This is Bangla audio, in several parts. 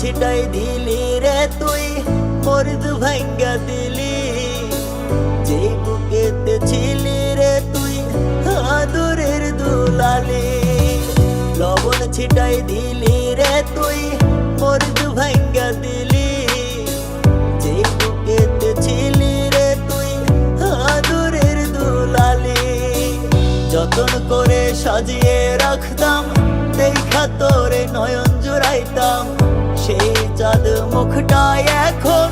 ছিটাই দিলি রে তুই, মৃদু ভাঙ্গা দিলি। যে বুকেতে ছিলি রে তুই আদরের দুলালি, লবণ ছিটাই দিলি রে তুই, মৃদু ভাঙ্গা দিলি। যে বুকেতে ছিলি রে তুই আদরের দুলালি, যতন করে সাজিয়ে রাখতাম, দেখা তোরে নয়ন জুড়াইতাম। সেই চাঁদ মুখটাই এখন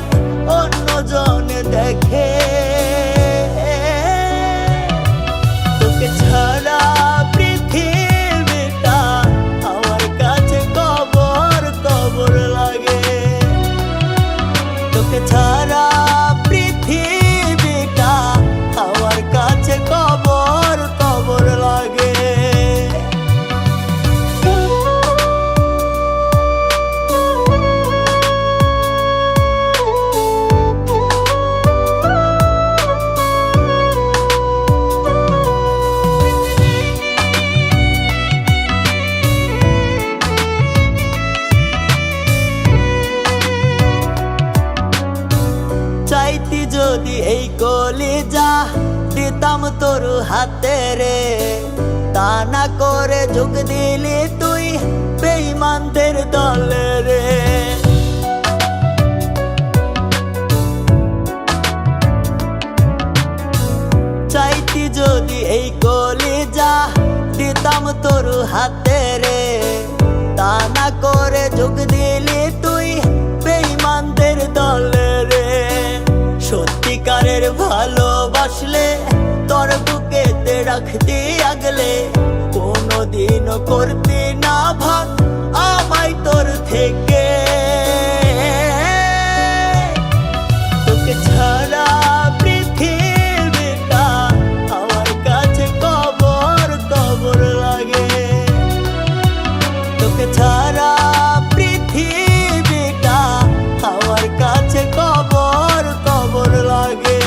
অন্যজন দেখে, তোকে ছাড়া পৃথিবীটা আমার কাছে কবর কবর লাগে। তোকে ছাড়া পৃথিবীটা আমার কাছে কবর কবর লাগে। চাইতি যদি এই কলিজা দিতাম তোর হাতে রে, তা না করে যোগ দিলি তুই বেঈমানদের দলে রে। চাইতি যদি এই কলিজা দিতাম তোর হাতে রে, তা না করে যোগ দিলি তুই বেঈমানদের দলে রে। সত্যিকারের ভালোবাসলে তোর বুকেতে রাখতি আগলে, কোনোদিনও করতি না ভাগ আমায় তোর থেকে। তোকে ছাড়া পৃথিবীটা আমার কাছে কবর কবর লাগে। তোকে ছাড়া পৃথিবীটা আমার কাছে কবর কবর লাগে।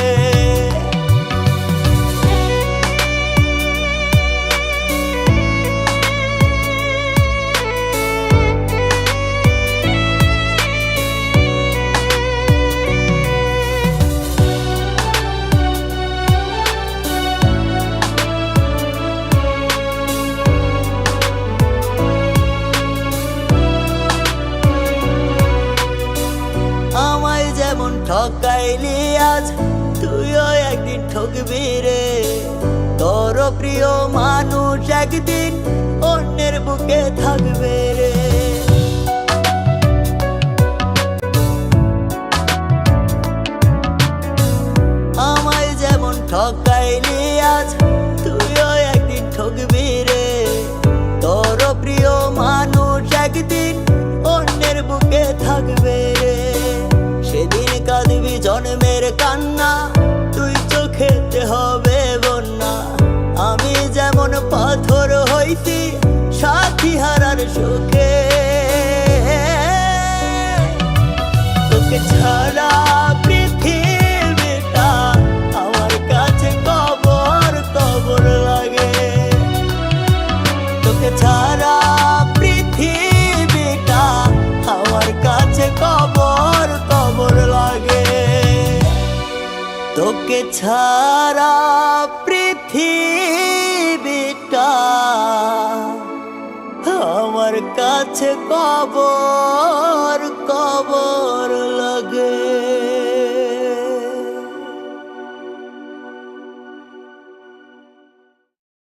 আমায় যেমন ঠকাইলি আজ, তুইও একদিন ঠকবি রে। তোর প্রিয় মানুষ একদিন অন্যের বুকে থাকবে রে। আমায় যেমন ঠকাইলি আজ, তুইও একদিন ঠকবি রে। তোর প্রিয় মানুষ একদিন অন্যের বুকে থাকবে রে। সেদিন কাঁদবি জন্মের কান্না, তুই চোখেতে হবে বন্যা। আমি যেমন পাথর হইতি সাথী হারার সুখে, তোকে ছাড়া পৃথিবীটা আমার কাছে কবর কবর লাগে। তোকে ছাড়া পৃথিবীটা আমার কাছে কবর কবর লাগে। তোকে ছাড়া পৃথিবীটা আমার কাছে কবর